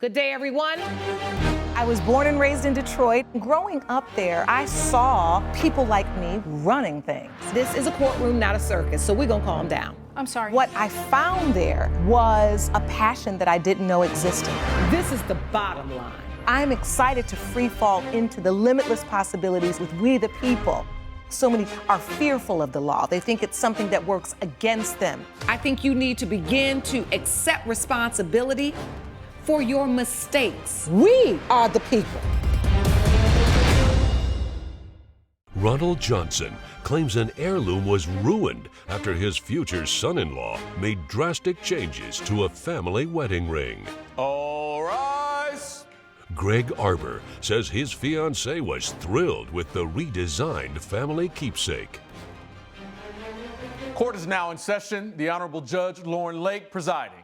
Good day, everyone. I was born and raised in Detroit. Growing up there, I saw people like me running things. This is a courtroom, not a circus, so we're gonna calm down. I'm sorry. What I found there was a passion that I didn't know existed. This is the bottom line. I'm excited to free fall into the limitless possibilities with we the people. So many are fearful of the law. They think it's something that works against them. I think you need to begin to accept responsibility for your mistakes. We are the people. Ronald Johnson claims an heirloom was ruined after his future son-in-law made drastic changes to a family wedding ring. All rise. Greg Arbor says his fiancée was thrilled with the redesigned family keepsake. Court is now in session. The Honorable Judge Luren Lake presiding.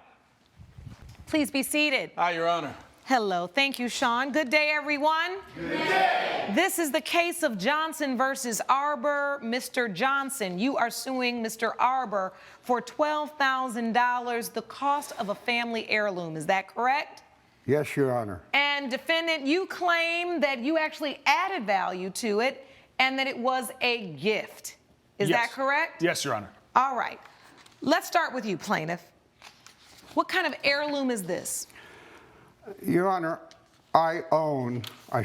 Please be seated. Aye, Your Honor. Hello, thank you, Sean. Good day, everyone. Good day. This is the case of Johnson versus Arbor. Mr. Johnson, you are suing Mr. Arbor for $12,000, the cost of a family heirloom. Is that correct? Yes, Your Honor. And defendant, you claim that you actually added value to it and that it was a gift. Is that correct? Yes, Your Honor. All right. Let's start with you, plaintiff. What kind of heirloom is this? Your Honor, I owned a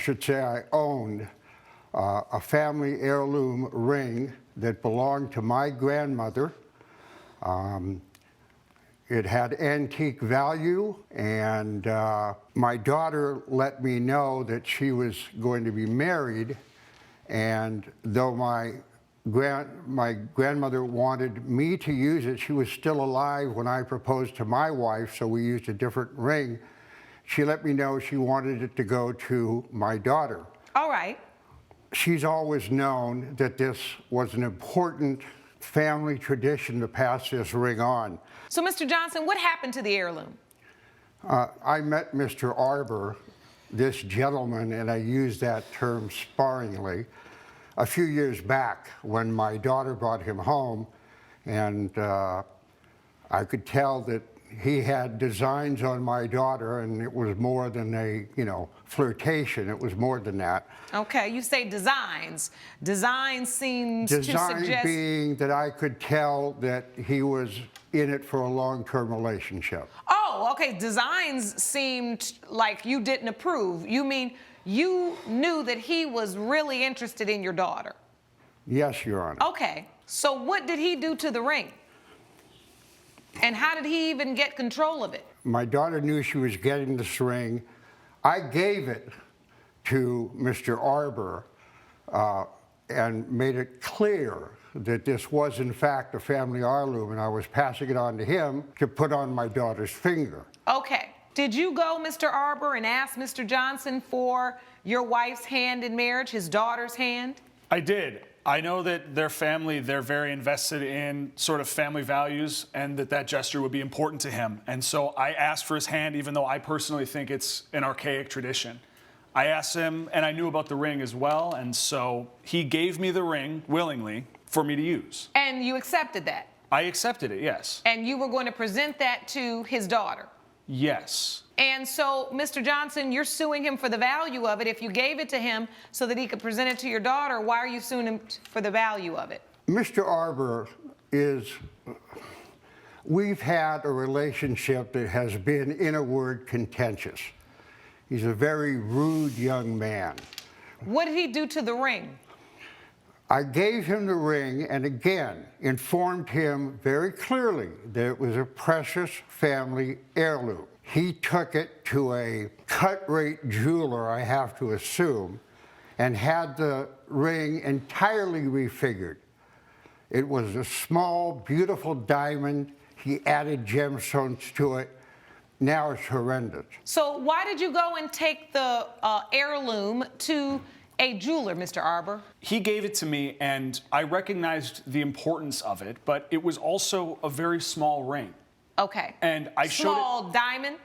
family heirloom ring that belonged to my grandmother. It had antique value, and my daughter let me know that she was going to be married, and though my grandmother wanted me to use it, she was still alive when I proposed to my wife, so we used a different ring. She let me know she wanted it to go to my daughter. All right. She's always known that this was an important family tradition to pass this ring on. So, Mr. Johnson, what happened to the heirloom? I met Mr. Arbor, this gentleman, and I use that term sparingly, a few years back when my daughter brought him home, and I could tell that he had designs on my daughter, and it was more than a, flirtation. It was more than that. Okay, you say designs. Design seems to suggest... Design being that I could tell that he was in it for a long-term relationship. Oh, okay, designs seemed like you didn't approve. You mean you knew that he was really interested in your daughter? Yes, Your Honor. Okay, so what did he do to the ring? And how did he even get control of it? My daughter knew she was getting this ring. I gave it to Mr. Arbor and made it clear that this was in fact a family heirloom, and I was passing it on to him to put on my daughter's finger. Okay. Did you go, Mr. Arbor, and ask Mr. Johnson for your wife's hand in marriage, his daughter's hand? I did. I know that their family, they're very invested in sort of family values, and that gesture would be important to him. And so I asked for his hand, even though I personally think it's an archaic tradition. I asked him, and I knew about the ring as well, and so he gave me the ring willingly for me to use. And you accepted that? I accepted it, yes. And you were going to present that to his daughter? Yes. And so, Mr. Johnson, you're suing him for the value of it. If you gave it to him so that he could present it to your daughter, why are you suing him for the value of it? Mr. Arbor we've had a relationship that has been, in a word, contentious. He's a very rude young man. What did he do to the ring? I gave him the ring and again informed him very clearly that it was a precious family heirloom. He took it to a cut-rate jeweler, I have to assume, and had the ring entirely refigured. It was a small, beautiful diamond. He added gemstones to it. Now it's horrendous. So why did you go and take the heirloom to a jeweler, Mr. Arbor? He gave it to me, and I recognized the importance of it, but it was also a very small ring. Okay. And I showed Small diamond?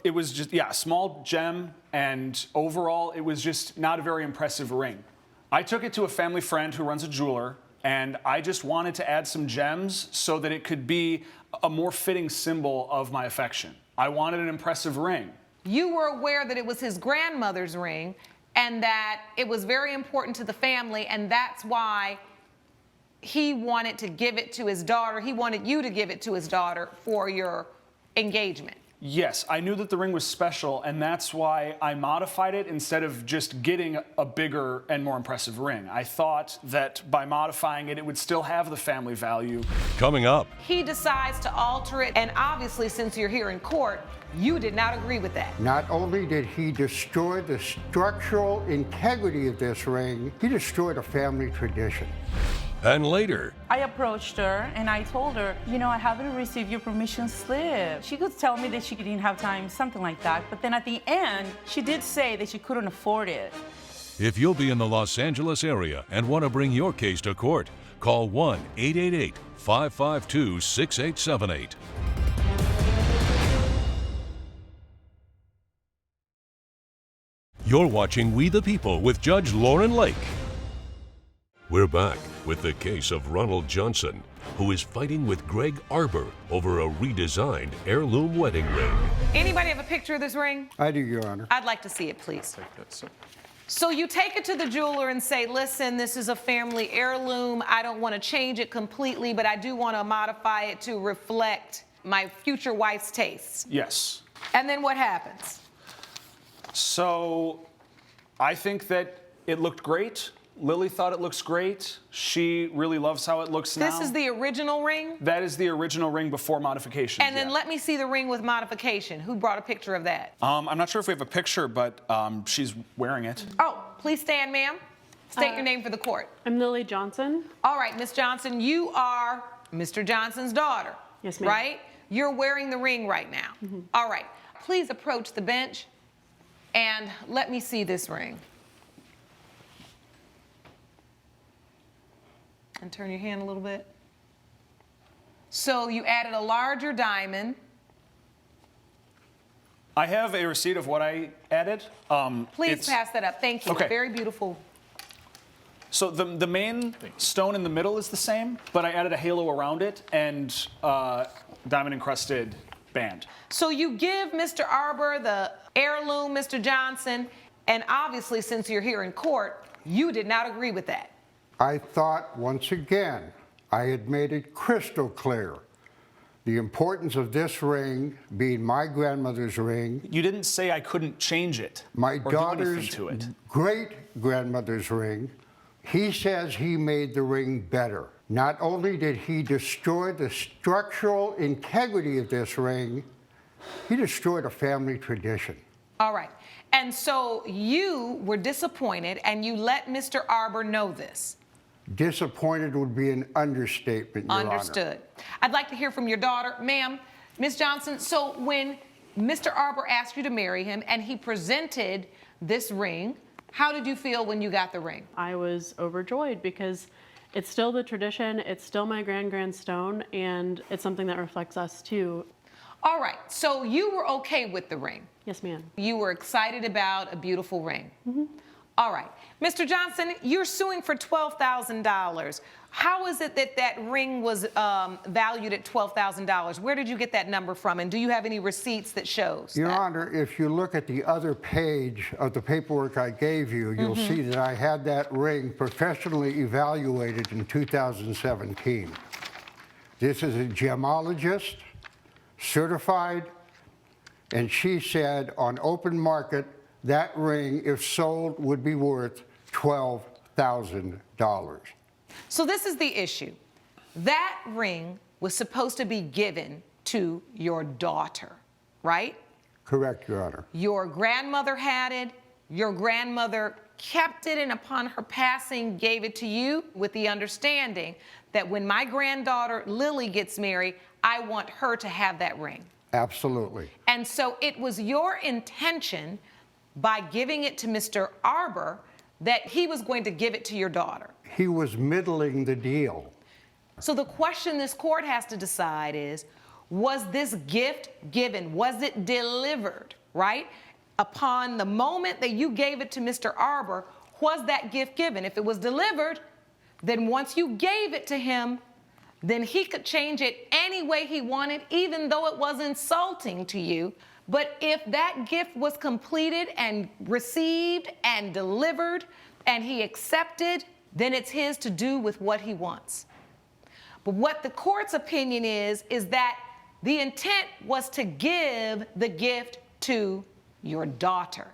It was just, a small gem, and overall, it was just not a very impressive ring. I took it to a family friend who runs a jeweler, and I just wanted to add some gems so that it could be a more fitting symbol of my affection. I wanted an impressive ring. you were aware that it was his grandmother's ring and that it was very important to the family, and that's why he wanted to give it to his daughter. He wanted you to give it to his daughter for your engagement. Yes, I knew that the ring was special, and that's why I modified it instead of just getting a bigger and more impressive ring. I thought that by modifying it, it would still have the family value. Coming up, He decides to alter it, and obviously, since you're here in court, you did not agree with that. Not only did he destroy the structural integrity of this ring, he destroyed a family tradition. and later, I approached her and I told her, you know, I haven't received your permission slip. She could tell me that she didn't have time, something like that. But then at the end, she did say that she couldn't afford it. if you'll be in the Los Angeles area and want to bring your case to court, call 1-888-552-6878. You're watching We the People with Judge Luren Lake. We're back with the case of Ronald Johnson, who is fighting with Greg Arbor over a redesigned heirloom wedding ring. Anybody have a picture of this ring? I do, Your Honor. I'd like to see it, please. So you take it to the jeweler and say, listen, this is a family heirloom. I don't want to change it completely, but I do want to modify it to reflect my future wife's tastes. Yes. And then what happens? So I think that it looked great. Lily thought it looks great. She really loves how it looks now. This is the original ring? That is the original ring before modifications. And then let me see the ring with modification. Who brought a picture of that? I'm not sure if we have a picture, but she's wearing it. Oh, please stand, ma'am. State your name for the court. I'm Lily Johnson. All right, Miss Johnson, you are Mr. Johnson's daughter. Yes, ma'am. Right? You're wearing the ring right now. All right. Please approach the bench and let me see this ring. And turn your hand a little bit. So you added a larger diamond. I have a receipt of what I added. Please pass that up. Thank you. Okay. Very beautiful. So the main stone in the middle is the same, but I added a halo around it and diamond encrusted band. So you give Mr. Arbor the heirloom, Mr. Johnson, and obviously, since you're here in court, you did not agree with that. I thought, once again, I had made it crystal clear the importance of this ring being my grandmother's ring, You didn't say I couldn't change it my or do daughter's anything to it. great-grandmother's ring. He says he made the ring better. Not only did he destroy the structural integrity of this ring, he destroyed a family tradition. All right. And so you were disappointed and you let Mr. Arbor know this. Disappointed would be an understatement, Your Honor. Understood. I'd like to hear from your daughter. Ma'am, Ms. Johnson, so when Mr. Arbor asked you to marry him and he presented this ring, how did you feel when you got the ring? I was overjoyed because it's still the tradition, it's still my grand stone, and it's something that reflects us too. All right, so you were okay with the ring. Yes, ma'am. You were excited about a beautiful ring. All right. Mr. Johnson, you're suing for $12,000. How is it that that ring was valued at $12,000? Where did you get that number from? And do you have any receipts that shows Your that? Honor, if you look at the other page of the paperwork I gave you, you'll see that I had that ring professionally evaluated in 2017. This is a gemologist, certified, and she said on open market, that ring, if sold, would be worth $12,000. So this is the issue. That ring was supposed to be given to your daughter, right? Correct, Your Honor. Your grandmother had it. Your grandmother kept it, and upon her passing, gave it to you with the understanding that when my granddaughter Lily gets married, I want her to have that ring. Absolutely. And so it was your intention, by giving it to Mr. Arbor, that he was going to give it to your daughter. He was middling the deal. So the question this court has to decide is, was this gift given? Was it delivered, right? Upon the moment that you gave it to Mr. Arbor, was that gift given? If it was delivered, then once you gave it to him, then he could change it any way he wanted, even though it was insulting to you, But if that gift was completed and received and delivered and he accepted, then it's his to do with what he wants. But what the court's opinion is that the intent was to give the gift to your daughter.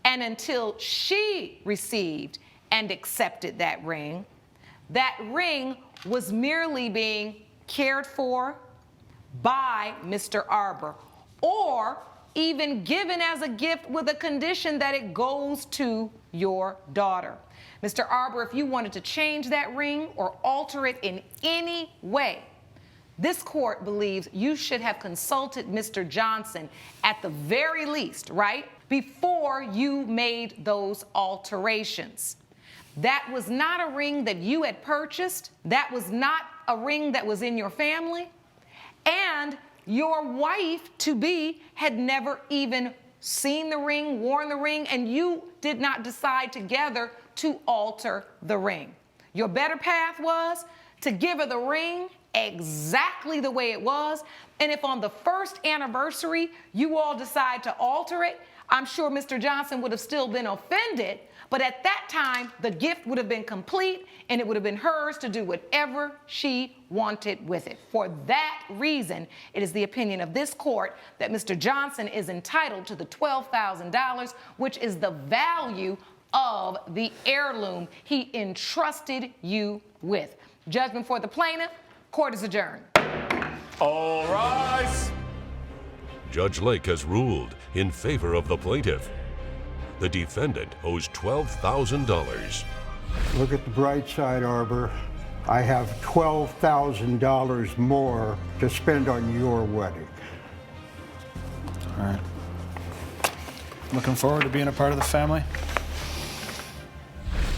And until she received and accepted that ring was merely being cared for by Mr. Arbor, or even given as a gift with a condition that it goes to your daughter. Mr. Arbor, if you wanted to change that ring or alter it in any way, this court believes you should have consulted Mr. Johnson at the very least, right, before you made those alterations. That was not a ring that you had purchased. That was not a ring that was in your family. And your wife-to-be had never even seen the ring, worn the ring, and you did not decide together to alter the ring. Your better path was to give her the ring exactly the way it was, and if on the first anniversary you all decide to alter it, I'm sure Mr. Johnson would have still been offended, but at that time the gift would have been complete and it would have been hers to do whatever she wanted with it. For that reason, it is the opinion of this court that Mr. Johnson is entitled to the $12,000, which is the value of the heirloom he entrusted you with. Judgment for the plaintiff. Court is adjourned. All rise. Judge Lake has ruled in favor of the plaintiff. The defendant owes $12,000. Look at the bright side, Arbor. I have $12,000 more to spend on your wedding. All right. Looking forward to being a part of the family.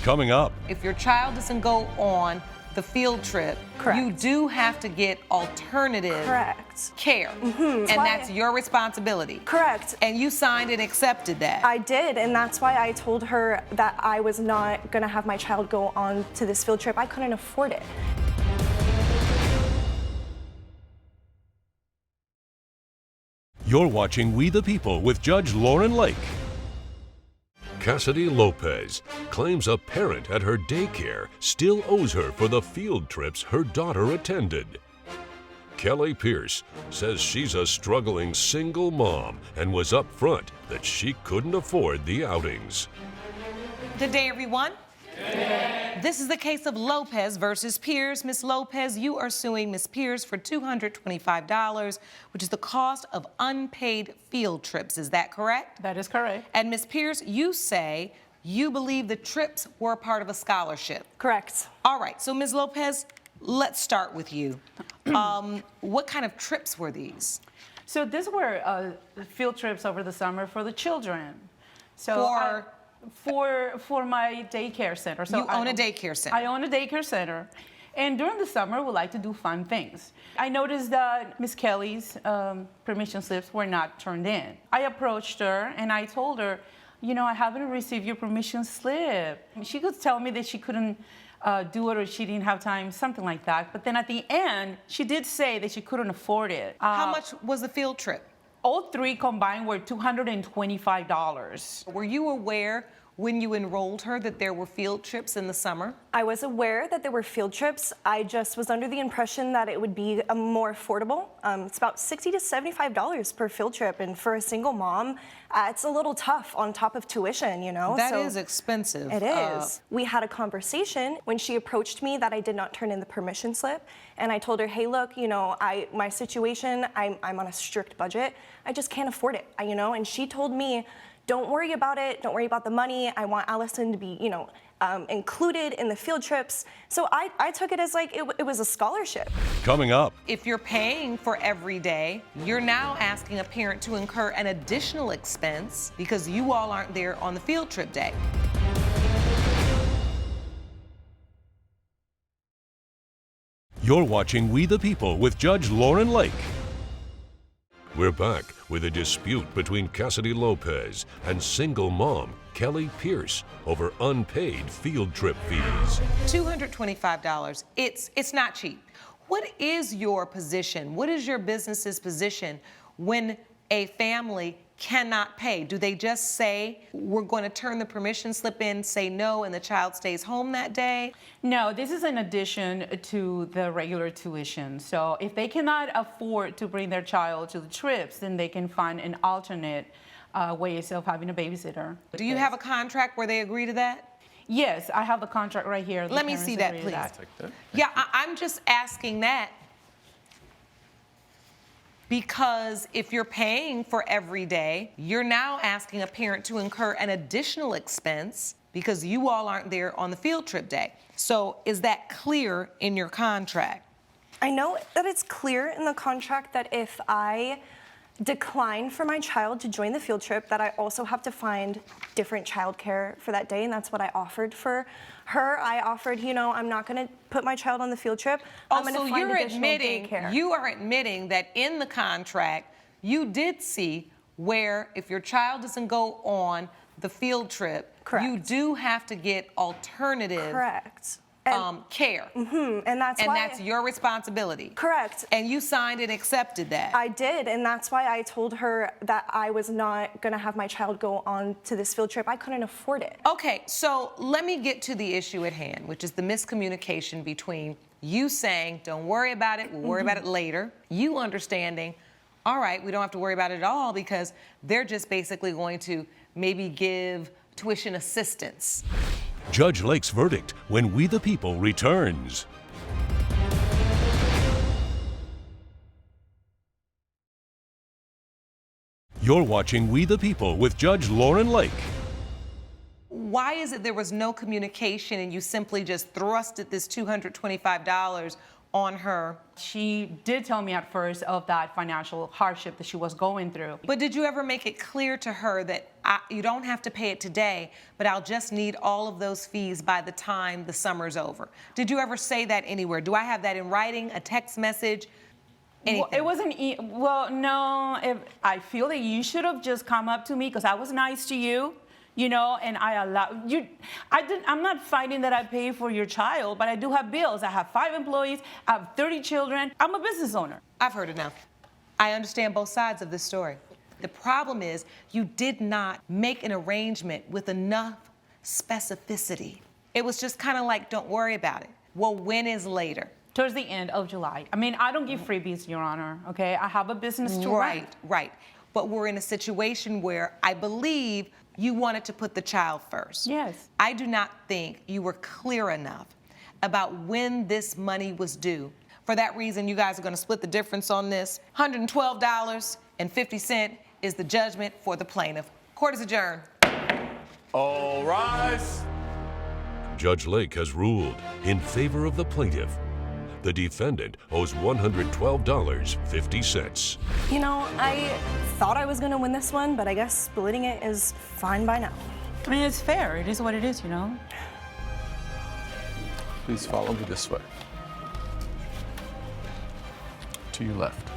Coming up, If your child doesn't go on the field trip, Correct. you do have to get alternative Correct. care. And that's your responsibility. Correct. And you signed and accepted that. I did, and that's why I told her that I was not going to have my child go on to this field trip. I couldn't afford it. you're watching We the People with Judge Luren Lake. Cassidy Lopez claims a parent at her daycare still owes her for the field trips her daughter attended. Kelly Pierce says she's a struggling single mom and was upfront that she couldn't afford the outings. Good day, everyone. This is the case of Lopez versus Pierce. Miss Lopez, you are suing Miss Pierce for $225, which is the cost of unpaid field trips. Is that correct? That is correct. And Miss Pierce, you say you believe the trips were a part of a scholarship. Correct. All right, so Ms. Lopez, let's start with you. What kind of trips were these? So these were field trips over the summer for the children. So for my daycare center. So you own a daycare center. I own a daycare center. And during the summer, we like to do fun things. I noticed that Miss Kelly's permission slips were not turned in. I approached her and I told her, you know, I haven't received your permission slip. She could tell me that she couldn't do it or she didn't have time, something like that. But then at the end, she did say that she couldn't afford it. How much was the field trip? All three combined were $225. Were you aware when you enrolled her that there were field trips in the summer? I was aware that there were field trips. I just was under the impression that it would be more affordable. It's about $60 to $75 per field trip, and for a single mom, it's a little tough on top of tuition, you know? That is expensive. It is. We had a conversation when she approached me that I did not turn in the permission slip, and I told her, hey, look, you know, my situation, I'm on a strict budget. I just can't afford it, you know? And she told me, don't worry about it. Don't worry about the money. I want Allison to be, you know, included in the field trips. So I took it as like it was a scholarship. Coming up, If you're paying for every day, you're now asking a parent to incur an additional expense because you all aren't there on the field trip day. you're watching We the People with Judge Luren Lake. We're back with a dispute between Cassidy Lopez and single mom Kelly Pierce over unpaid field trip fees. $225, it's not cheap. What is your position? What is your business's position when a family cannot pay? Do they just say, we're going to turn the permission slip in, say no, and the child stays home that day? No, this is in addition to the regular tuition. So if they cannot afford to bring their child to the trips, then they can find an alternate ways of having a babysitter. Do you have a contract where they agree to that? Yes, I have the contract right here. Let me see that, please. Yeah, I'm just asking that because if you're paying for every day, you're now asking a parent to incur an additional expense because you all aren't there on the field trip day. So is that clear in your contract? I know that it's clear in the contract that if I decline for my child to join the field trip, that I also have to find different childcare for that day, and that's what I offered for her. I offered, you know, I'm not going to put my child on the field trip. I'm going to find additional daycare. You are admitting that in the contract, you did see where if your child doesn't go on the field trip, Correct. you do have to get alternative Correct. care. And that's your responsibility. Correct. And you signed and accepted that. I did, and that's why I told her that I was not going to have my child go on to this field trip. I couldn't afford it. Okay, so let me get to the issue at hand, which is the miscommunication between you saying, don't worry about it, we'll worry about it later, you understanding, all right, we don't have to worry about it at all because they're just basically going to maybe give tuition assistance. Judge Lake's verdict when We the People returns. You're watching We the People with Judge Luren Lake. Why is it there was no communication and you simply just thrusted this $225 on her? She did tell me at first of that financial hardship that she was going through. But did you ever make it clear to her that you don't have to pay it today, but I'll just need all of those fees by the time the summer's over? Did you ever say that anywhere? Do I have that in writing, a text message, anything? Well, it wasn't, well, no, I feel that you should have just come up to me because I was nice to you. You know, and I allow you. I'm not fighting that I pay for your child, but I do have bills. I have 5 employees. I have 30 children. I'm a business owner. I've heard enough. I understand both sides of this story. The problem is you did not make an arrangement with enough specificity. It was just kind of like, don't worry about it. Well, when is later? Towards the end of July. I mean, I don't give freebies, Your Honor, okay? I have a business to run. Right. But we're in a situation where I believe you wanted to put the child first. Yes. I do not think you were clear enough about when this money was due. For that reason, you guys are going to split the difference on this. $112.50 is the judgment for the plaintiff. Court is adjourned. All rise. Judge Lake has ruled in favor of the plaintiff. The defendant owes $112.50. You know, I thought I was going to win this one, but I guess splitting it is fine by now. I mean, it's fair. It is what it is, you know? Please follow me this way. To your left.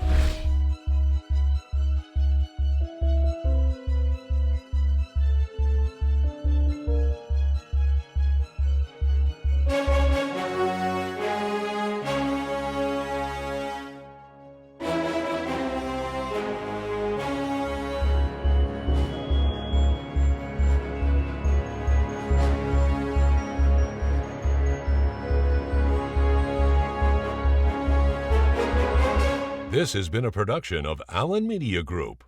This has been a production of Allen Media Group.